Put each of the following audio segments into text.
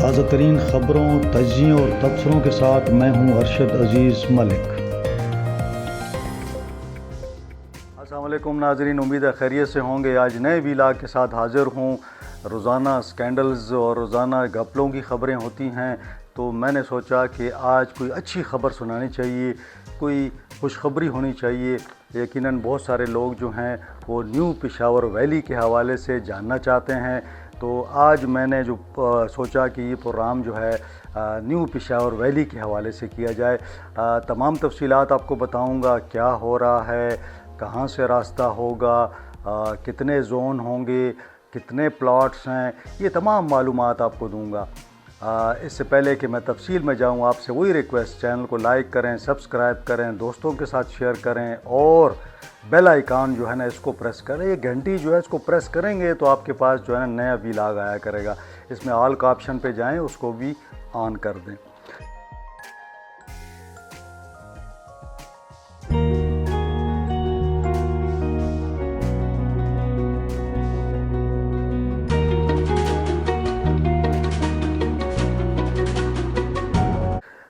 تازہ ترین خبروں، تجزیوں اور تبصروں کے ساتھ میں ہوں ارشد عزیز ملک۔ السلام علیکم ناظرین، امید ہے خیریت سے ہوں گے۔ آج نئے ویلاگ کے ساتھ حاضر ہوں۔ روزانہ سکینڈلز اور روزانہ گھپلوں کی خبریں ہوتی ہیں، تو میں نے سوچا کہ آج کوئی اچھی خبر سنانی چاہیے، کوئی خوشخبری ہونی چاہیے۔ یقیناً بہت سارے لوگ جو ہیں وہ نیو پشاور ویلی کے حوالے سے جاننا چاہتے ہیں، تو آج میں نے جو سوچا کہ یہ پروگرام جو ہے نیو پشاور ویلی کے حوالے سے کیا جائے۔ تمام تفصیلات آپ کو بتاؤں گا، کیا ہو رہا ہے، کہاں سے راستہ ہوگا، کتنے زون ہوں گے، کتنے پلاٹس ہیں، یہ تمام معلومات آپ کو دوں گا۔ اس سے پہلے کہ میں تفصیل میں جاؤں، آپ سے وہی ریکویسٹ، چینل کو لائک کریں، سبسکرائب کریں، دوستوں کے ساتھ شیئر کریں اور بیل آئیکن جو ہے نا اس کو پریس کریں۔ یہ گھنٹی جو ہے اس کو پریس کریں گے تو آپ کے پاس جو ہے نا نیا ویلاگ آیا کرے گا۔ اس میں آل کا آپشن پہ جائیں، اس کو بھی آن کر دیں۔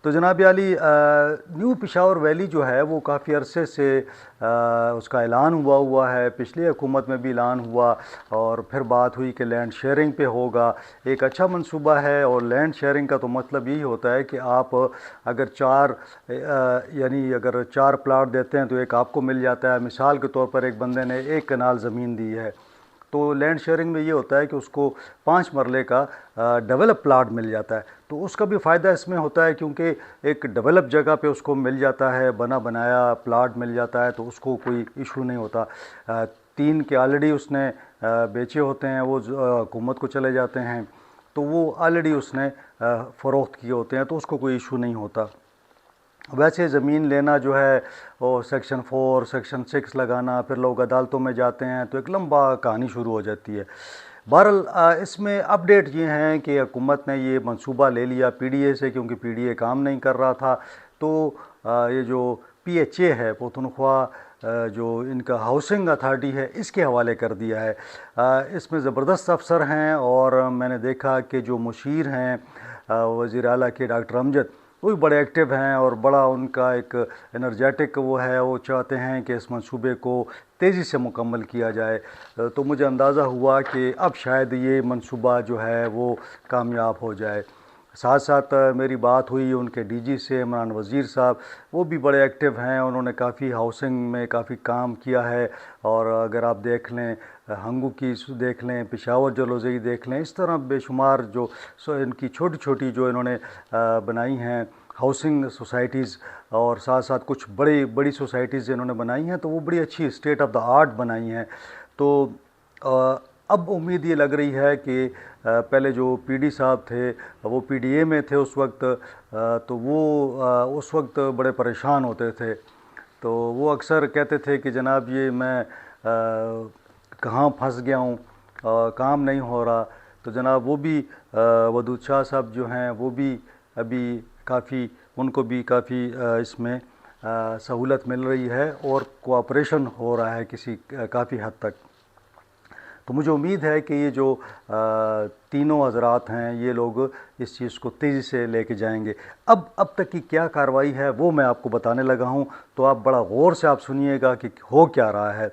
تو جناب علی، نیو پشاور ویلی جو ہے وہ کافی عرصے سے اس کا اعلان ہوا ہے، پچھلی حکومت میں بھی اعلان ہوا اور پھر بات ہوئی کہ لینڈ شیئرنگ پہ ہوگا۔ ایک اچھا منصوبہ ہے، اور لینڈ شیئرنگ کا تو مطلب یہی ہوتا ہے کہ آپ اگر اگر چار پلاٹ دیتے ہیں تو ایک آپ کو مل جاتا ہے۔ مثال کے طور پر ایک بندے نے 1 کنال زمین دی ہے، تو لینڈ شیئرنگ میں یہ ہوتا ہے کہ اس کو 5 مرلے کا ڈیولپ پلاٹ مل جاتا ہے۔ تو اس کا بھی فائدہ اس میں ہوتا ہے، کیونکہ ایک ڈیولپ جگہ پہ اس کو مل جاتا ہے، بنا بنایا پلاٹ مل جاتا ہے، تو اس کو کوئی ایشو نہیں ہوتا۔ 3 کے آلریڈی اس نے بیچے ہوتے ہیں، وہ حکومت کو چلے جاتے ہیں، تو وہ آلریڈی اس نے فروخت کیے ہوتے ہیں، تو اس کو کوئی ایشو نہیں ہوتا۔ ویسے زمین لینا جو ہے وہ سیکشن 4 سیکشن 6 لگانا، پھر لوگ عدالتوں میں جاتے ہیں، تو ایک لمبا کہانی شروع ہو جاتی ہے۔ بہرحال اس میں اپڈیٹ یہ ہیں کہ حکومت نے یہ منصوبہ لے لیا پی ڈی اے سے، کیونکہ پی ڈی اے کام نہیں کر رہا تھا، تو یہ جو پی ایچ اے ہے پختونخوا، جو ان کا ہاؤسنگ اتھارٹی ہے، اس کے حوالے کر دیا ہے۔ اس میں زبردست افسر ہیں، اور میں نے دیکھا کہ جو مشیر ہیں وزیر اعلیٰ کے ڈاکٹر امجد، وہ بھی بڑے ایکٹیو ہیں، اور بڑا ان کا ایک انرجیٹک وہ ہے، وہ چاہتے ہیں کہ اس منصوبے کو تیزی سے مکمل کیا جائے۔ تو مجھے اندازہ ہوا کہ اب شاید یہ منصوبہ جو ہے وہ کامیاب ہو جائے۔ ساتھ ساتھ میری بات ہوئی ان کے ڈی جی سے، عمران وزیر صاحب، وہ بھی بڑے ایکٹیو ہیں، انہوں نے کافی ہاؤسنگ میں کافی کام کیا ہے، اور اگر آپ دیکھ لیں ہنگو کی دیکھ لیں، پشاور جلوزئی دیکھ لیں، اس طرح بے شمار جو ان کی چھوٹی چھوٹی جو انہوں نے بنائی ہیں ہاؤسنگ سوسائٹیز، اور ساتھ ساتھ کچھ بڑی سوسائٹیز انہوں نے بنائی ہیں، تو وہ بڑی اچھی اسٹیٹ آف دا آرٹ بنائی ہیں۔ تو اب امید یہ لگ رہی ہے کہ پہلے جو پی ڈی صاحب تھے وہ پی ڈی اے میں تھے اس وقت، تو وہ اس وقت بڑے پریشان ہوتے تھے، تو وہ اکثر کہتے تھے کہ جناب یہ میں کہاں پھنس گیا ہوں، کام نہیں ہو رہا۔ تو جناب وہ بھی ودود شاہ صاحب جو ہیں، وہ بھی ابھی کافی، ان کو بھی کافی اس میں سہولت مل رہی ہے، اور کوآپریشن ہو رہا ہے کافی حد تک۔ تو مجھے امید ہے کہ یہ جو تینوں حضرات ہیں، یہ لوگ اس چیز کو تیزی سے لے کے جائیں گے۔ اب تک کی کیا کارروائی ہے وہ میں آپ کو بتانے لگا ہوں، تو آپ بڑا غور سے آپ سنیے گا کہ ہو کیا رہا ہے۔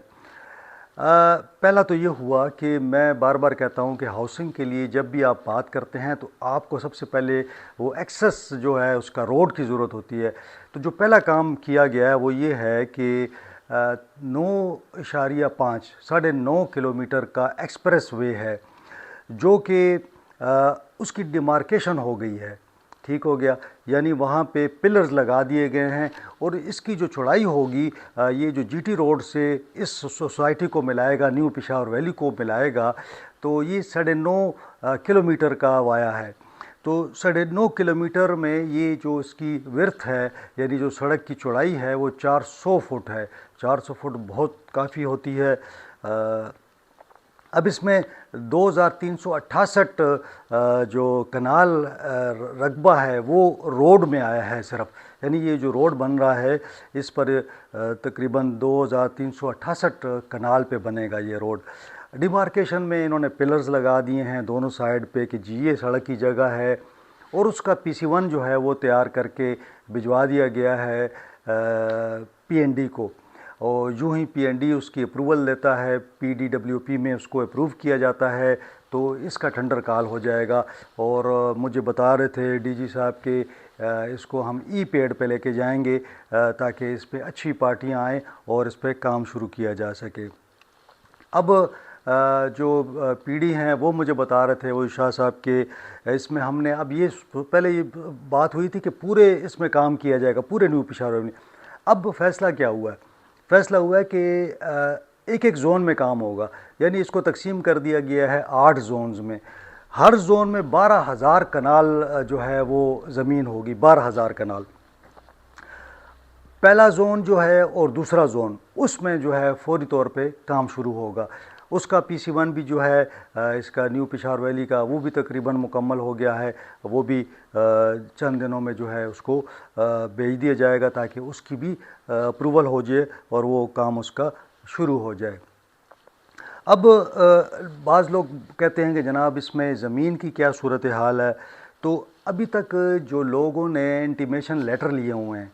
پہلا تو یہ ہوا کہ میں بار بار کہتا ہوں کہ ہاؤسنگ کے لیے جب بھی آپ بات کرتے ہیں تو آپ کو سب سے پہلے وہ ایکسس جو ہے اس کا روڈ کی ضرورت ہوتی ہے۔ تو جو پہلا کام کیا گیا ہے وہ یہ ہے کہ 9.5 9.5 کلومیٹر کا ایکسپریس وے ہے، جو کہ اس کی ڈیمارکیشن ہو گئی ہے، ٹھیک ہو گیا، یعنی وہاں پہ پلرز لگا دیے گئے ہیں، اور اس کی جو چوڑائی ہوگی، یہ جو جی ٹی روڈ سے اس سوسائٹی کو ملائے گا، نیو پشاور ویلی کو ملائے گا، تو یہ 9.5 کلومیٹر کا وایا ہے۔ تو 9.5 کلومیٹر میں یہ جو اس کی ورتھ ہے، یعنی جو سڑک کی چوڑائی ہے، وہ 400 فٹ ہے۔ 400 فٹ بہت کافی ہوتی ہے۔ اب اس میں 2368 جو کنال رقبہ ہے وہ روڈ میں آیا ہے صرف، یعنی یہ جو روڈ بن رہا ہے اس پر تقریباً 2368 کنال پہ بنے گا یہ روڈ۔ ڈیمارکیشن میں انہوں نے پلرز لگا دیے ہیں دونوں سائیڈ پہ کہ جی یہ سڑک کی جگہ ہے، اور اس کا PC1 جو ہے وہ تیار کر کے بھجوا دیا گیا ہے PND کو، اور یوں ہی PND اس کی اپروول لیتا ہے، PDWP میں اس کو اپروو کیا جاتا ہے، تو اس کا ٹینڈر کال ہو جائے گا۔ اور مجھے بتا رہے تھے DG صاحب کہ اس کو ہم پیڈ پہ لے کے جائیں گے تاکہ اس پہ اچھی پارٹیاں آئیں اور اس پہ کام شروع کیا جا سکے۔ اب جو PD ہیں وہ مجھے بتا رہے تھے وہ شاہ صاحب کہ اس میں ہم نے اب یہ پہلے یہ بات ہوئی تھی کہ پورے اس میں کام کیا جائے گا، پورے نیو پشاور میں۔ اب فیصلہ کیا ہوا ہے؟ فیصلہ ہوا ہے کہ ایک ایک زون میں کام ہوگا، یعنی اس کو تقسیم کر دیا گیا ہے 8 زونز میں، ہر زون میں 12,000 کنال جو ہے وہ زمین ہوگی، 12,000 کنال۔ پہلا زون جو ہے اور دوسرا زون، اس میں جو ہے فوری طور پہ کام شروع ہوگا۔ اس کا PC1 بھی جو ہے اس کا نیو پشاور ویلی کا وہ بھی تقریباً مکمل ہو گیا ہے، وہ بھی چند دنوں میں جو ہے اس کو بھیج دیا جائے گا تاکہ اس کی بھی اپروول ہو جائے اور وہ کام اس کا شروع ہو جائے۔ اب بعض لوگ کہتے ہیں کہ جناب اس میں زمین کی کیا صورتحال ہے؟ تو ابھی تک جو لوگوں نے انٹیمیشن لیٹر لیے ہوئے ہیں،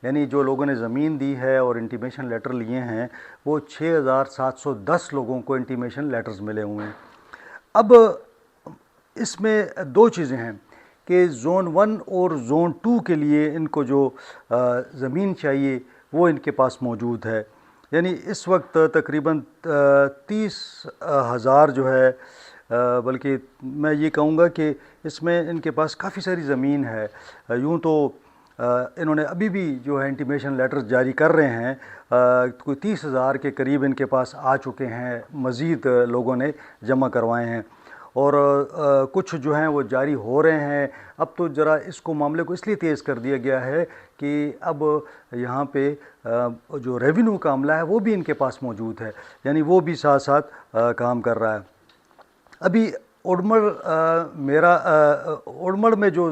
یعنی جو لوگوں نے زمین دی ہے اور انٹیمیشن لیٹر لیے ہیں، وہ 6,710 لوگوں کو انٹیمیشن لیٹرز ملے ہوئے ہیں۔ اب اس میں 2 چیزیں ہیں کہ زون 1 اور زون 2 کے لیے ان کو جو زمین چاہیے وہ ان کے پاس موجود ہے، یعنی اس وقت تقریباً 30,000 جو ہے، بلکہ میں یہ کہوں گا کہ اس میں ان کے پاس کافی ساری زمین ہے۔ یوں تو انہوں نے ابھی بھی جو ہے انٹیمیشن لیٹر جاری کر رہے ہیں، کوئی 30,000 کے قریب ان کے پاس آ چکے ہیں، مزید لوگوں نے جمع کروائے ہیں، اور کچھ جو ہیں وہ جاری ہو رہے ہیں۔ اب تو ذرا اس کو معاملے کو اس لیے تیز کر دیا گیا ہے کہ اب یہاں پہ جو ریونیو کا عملہ ہے وہ بھی ان کے پاس موجود ہے، یعنی وہ بھی ساتھ ساتھ کام کر رہا ہے۔ ابھی اوڑمڑ میں جو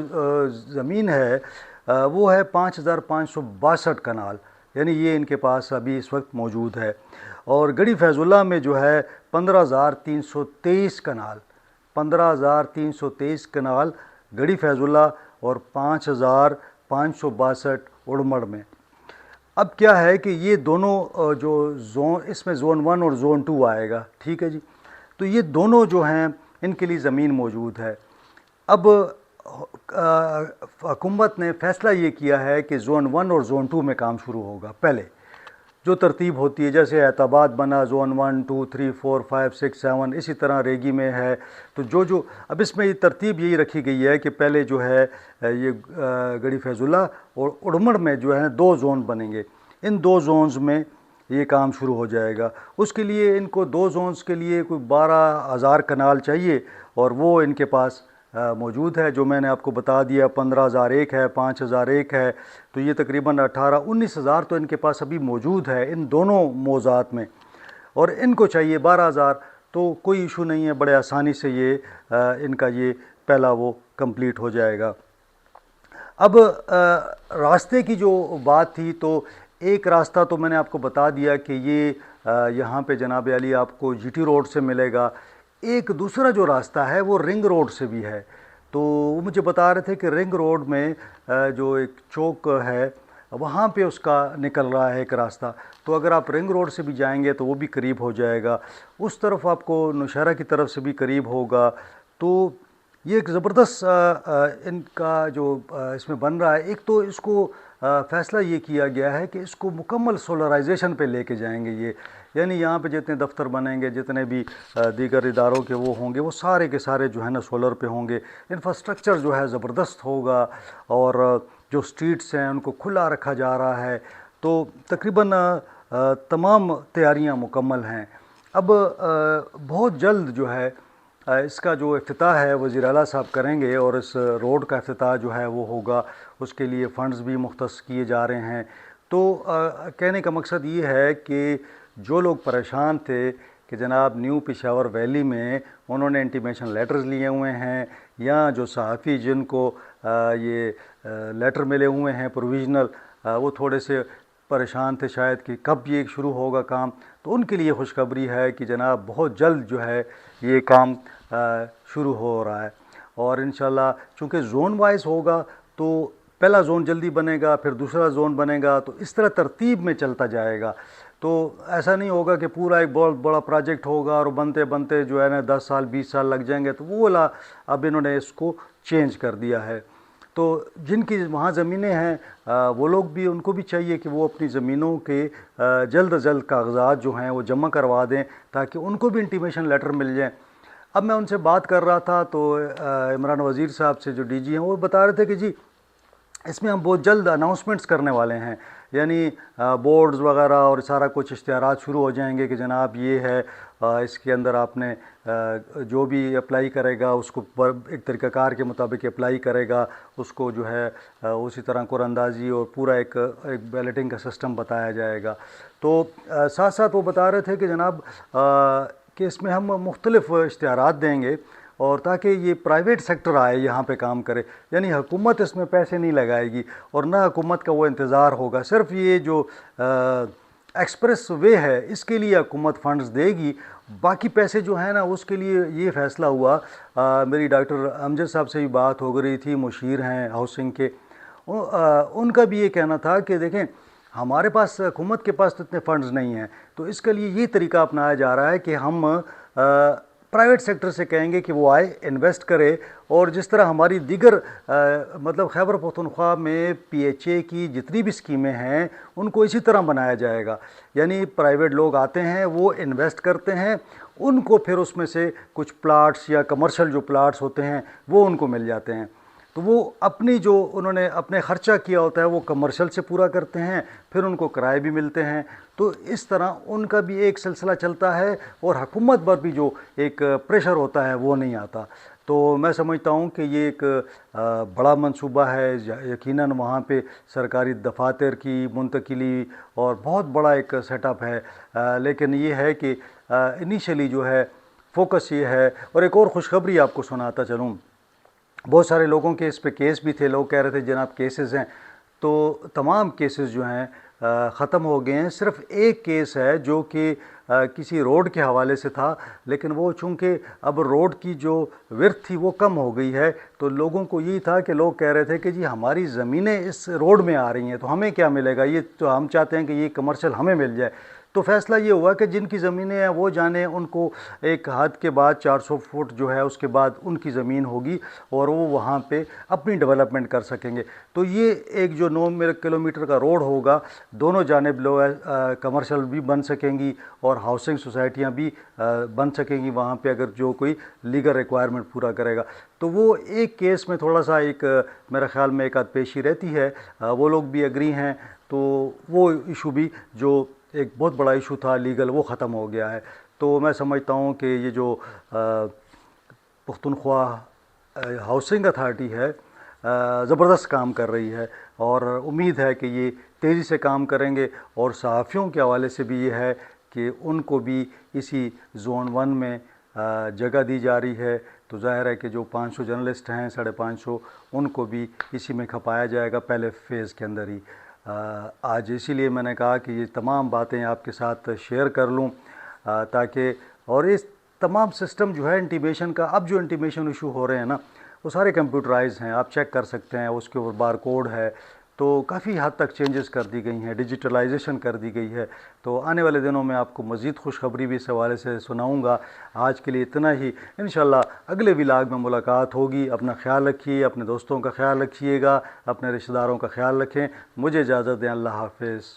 زمین ہے وہ ہے 5,562 کنال، یعنی یہ ان کے پاس ابھی اس وقت موجود ہے۔ اور گڑھی فیض اللہ میں جو ہے 15,323 کنال، 15,323 کنال گڑھی فیض اللہ اور 5,562 اوڑمڑ میں۔ اب کیا ہے کہ یہ دونوں جو زون، اس میں زون 1 اور زون 2 آئے گا، ٹھیک ہے جی، تو یہ دونوں جو ہیں ان کے لیے زمین موجود ہے۔ اب حکومت نے فیصلہ یہ کیا ہے کہ زون 1 اور زون 2 میں کام شروع ہوگا۔ پہلے جو ترتیب ہوتی ہے، جیسے اعتباد بنا زون 1 2 3 4 5 6 7، اسی طرح ریگی میں ہے، تو جو اب اس میں یہ ترتیب یہی رکھی گئی ہے کہ پہلے جو ہے یہ گڑھی فیض اللہ اور اوڑمڑ میں جو ہے 2 زون بنیں گے، ان 2 زونز میں یہ کام شروع ہو جائے گا۔ اس کے لیے ان کو 2 زونز کے لیے کوئی 12,000 کنال چاہیے، اور وہ ان کے پاس موجود ہے، جو میں نے آپ کو بتا دیا، 15,001 ہے، 5,001 ہے، تو یہ تقریباً 18-19,000 تو ان کے پاس ابھی موجود ہے ان دونوں موضوعات میں، اور ان کو چاہیے 12,000، تو کوئی ایشو نہیں ہے، بڑے آسانی سے یہ ان کا یہ پہلا وہ کمپلیٹ ہو جائے گا۔ اب راستے کی جو بات تھی، تو ایک راستہ تو میں نے آپ کو بتا دیا کہ یہ یہاں پہ جناب علی آپ کو GT روڈ سے ملے گا۔ ایک دوسرا جو راستہ ہے وہ رنگ روڈ سے بھی ہے، تو وہ مجھے بتا رہے تھے کہ رنگ روڈ میں جو ایک چوک ہے وہاں پہ اس کا نکل رہا ہے ایک راستہ، تو اگر آپ رنگ روڈ سے بھی جائیں گے تو وہ بھی قریب ہو جائے گا، اس طرف آپ کو نوشہرہ کی طرف سے بھی قریب ہوگا۔ تو یہ ایک زبردست ان کا جو اس میں بن رہا ہے۔ ایک تو اس کو فیصلہ یہ کیا گیا ہے کہ اس کو مکمل سولرائزیشن پہ لے کے جائیں گے یہ، یعنی یہاں پہ جتنے دفتر بنیں گے، جتنے بھی دیگر اداروں کے وہ ہوں گے، وہ سارے کے سارے جو ہے نا سولر پہ ہوں گے۔ انفراسٹرکچر جو ہے زبردست ہوگا، اور جو سٹریٹس ہیں ان کو کھلا رکھا جا رہا ہے، تو تقریباً تمام تیاریاں مکمل ہیں۔ اب بہت جلد جو ہے اس کا جو افتتاح ہے وزیر اعلیٰ صاحب کریں گے، اور اس روڈ کا افتتاح جو ہے وہ ہوگا، اس کے لیے فنڈز بھی مختص کیے جا رہے ہیں۔ تو کہنے کا مقصد یہ ہے کہ جو لوگ پریشان تھے کہ جناب نیو پشاور ویلی میں انہوں نے انٹیمیشن لیٹرز لیے ہوئے ہیں، یا جو صحافی جن کو یہ لیٹر ملے ہوئے ہیں پروویژنل، وہ تھوڑے سے پریشان تھے شاید کہ کب یہ شروع ہوگا کام، تو ان کے لیے خوشخبری ہے کہ جناب بہت جلد جو ہے یہ کام شروع ہو رہا ہے، اور انشاءاللہ چونکہ زون وائز ہوگا تو پہلا زون جلدی بنے گا، پھر دوسرا زون بنے گا، تو اس طرح ترتیب میں چلتا جائے گا۔ تو ایسا نہیں ہوگا کہ پورا ایک بہت بڑا پروجیکٹ ہوگا اور بنتے بنتے جو ہے نا 10 سال 20 سال لگ جائیں گے، تو وہ اب انہوں نے اس کو چینج کر دیا ہے۔ تو جن کی وہاں زمینیں ہیں وہ لوگ بھی، ان کو بھی چاہیے کہ وہ اپنی زمینوں کے جلد از جلد کاغذات جو ہیں وہ جمع کروا دیں تاکہ ان کو بھی انٹیمیشن لیٹر مل جائیں۔ اب میں ان سے بات کر رہا تھا تو عمران وزیر صاحب سے جو ڈی جی ہیں وہ بتا رہے تھے کہ جی اس میں ہم بہت جلد اناؤنسمنٹس کرنے والے ہیں، یعنی بورڈز وغیرہ اور سارا کچھ اشتہارات شروع ہو جائیں گے کہ جناب یہ ہے، اس کے اندر آپ نے جو بھی اپلائی کرے گا اس کو ایک طریقہ کار کے مطابق اپلائی کرے گا، اس کو جو ہے اسی طرح قرعہ اندازی اور پورا ایک بیلٹنگ کا سسٹم بتایا جائے گا۔ تو ساتھ ساتھ وہ بتا رہے تھے کہ جناب کہ اس میں ہم مختلف اشتہارات دیں گے اور تاکہ یہ پرائیویٹ سیکٹر آئے یہاں پہ کام کرے، یعنی حکومت اس میں پیسے نہیں لگائے گی اور نہ حکومت کا وہ انتظار ہوگا، صرف یہ جو ایکسپریس وے ہے اس کے لیے حکومت فنڈز دے گی، باقی پیسے جو ہیں نا اس کے لیے یہ فیصلہ ہوا۔ میری ڈاکٹر امجد صاحب سے بھی بات ہو رہی تھی، مشیر ہیں ہاؤسنگ کے، ان کا بھی یہ کہنا تھا کہ دیکھیں ہمارے پاس، حکومت کے پاس تو اتنے فنڈز نہیں ہیں، تو اس کے لیے یہ طریقہ اپنایا جا رہا ہے کہ ہم پرائیویٹ سیکٹر سے کہیں گے کہ وہ آئے انویسٹ کرے، اور جس طرح ہماری دیگر مطلب خیبر پختونخوا میں پی ایچ اے کی جتنی بھی اسکیمیں ہیں ان کو اسی طرح بنایا جائے گا، یعنی پرائیویٹ لوگ آتے ہیں وہ انویسٹ کرتے ہیں، ان کو پھر اس میں سے کچھ پلاٹس یا کمرشل جو پلاٹس ہوتے ہیں وہ ان کو مل جاتے ہیں، تو وہ اپنی جو انہوں نے اپنے خرچہ کیا ہوتا ہے وہ کمرشل سے پورا کرتے ہیں، پھر ان کو کرائے بھی ملتے ہیں، تو اس طرح ان کا بھی ایک سلسلہ چلتا ہے اور حکومت پر بھی جو ایک پریشر ہوتا ہے وہ نہیں آتا۔ تو میں سمجھتا ہوں کہ یہ ایک بڑا منصوبہ ہے، یقیناً وہاں پہ سرکاری دفاتر کی منتقلی اور بہت بڑا ایک سیٹ اپ ہے، لیکن یہ ہے کہ انیشلی جو ہے فوکس یہ ہے۔ اور ایک اور خوشخبری آپ کو سناتا چلوں، بہت سارے لوگوں کے اس پہ کیس بھی تھے، لوگ کہہ رہے تھے جناب کیسز ہیں، تو تمام کیسز جو ہیں ختم ہو گئے ہیں، صرف ایک کیس ہے جو کہ کسی روڈ کے حوالے سے تھا، لیکن وہ چونکہ اب روڈ کی جو ورتھ تھی وہ کم ہو گئی ہے، تو لوگوں کو یہی تھا کہ لوگ کہہ رہے تھے کہ جی ہماری زمینیں اس روڈ میں آ رہی ہیں تو ہمیں کیا ملے گا، یہ تو ہم چاہتے ہیں کہ یہ کمرشل ہمیں مل جائے۔ تو فیصلہ یہ ہوا کہ جن کی زمینیں ہیں وہ جانے، ان کو ایک حد کے بعد 400 فٹ جو ہے اس کے بعد ان کی زمین ہوگی اور وہ وہاں پہ اپنی ڈیولپمنٹ کر سکیں گے۔ تو یہ ایک جو 9 کلومیٹر کا روڈ ہوگا، دونوں جانب کمرشل بھی بن سکیں گی اور ہاؤسنگ سوسائٹیاں بھی بن سکیں گی وہاں پہ، اگر جو کوئی لیگل ریکوائرمنٹ پورا کرے گا۔ تو وہ ایک کیس میں تھوڑا سا ایک میرے خیال میں ایک آدھ پیشی رہتی ہے، وہ لوگ بھی ایگری ہیں، تو وہ ایشو بھی جو ایک بہت بڑا ایشو تھا لیگل وہ ختم ہو گیا ہے۔ تو میں سمجھتا ہوں کہ یہ جو پختونخوا ہاؤسنگ اتھارٹی ہے زبردست کام کر رہی ہے، اور امید ہے کہ یہ تیزی سے کام کریں گے، اور صحافیوں کے حوالے سے بھی یہ ہے کہ ان کو بھی اسی زون 1 میں جگہ دی جا رہی ہے، تو ظاہر ہے کہ جو 500 جرنلسٹ ہیں 550 ان کو بھی اسی میں کھپایا جائے گا پہلے فیز کے اندر ہی۔ آج اسی لیے میں نے کہا کہ یہ تمام باتیں آپ کے ساتھ شیئر کر لوں تاکہ، اور اس تمام سسٹم جو ہے انٹیمیشن کا، اب جو انٹیمیشن ایشو ہو رہے ہیں نا وہ سارے کمپیوٹرائز ہیں، آپ چیک کر سکتے ہیں، اس کے اوپر بار کوڈ ہے، تو کافی حد تک چینجز کر دی گئی ہیں، ڈیجیٹلائزیشن کر دی گئی ہے۔ تو آنے والے دنوں میں آپ کو مزید خوشخبری بھی اس حوالے سے سناؤں گا۔ آج کے لیے اتنا ہی، انشاءاللہ اگلے ولاگ میں ملاقات ہوگی۔ اپنا خیال رکھیے، اپنے دوستوں کا خیال رکھیے گا، اپنے رشتہ داروں کا خیال رکھیں۔ مجھے اجازت دیں، اللہ حافظ۔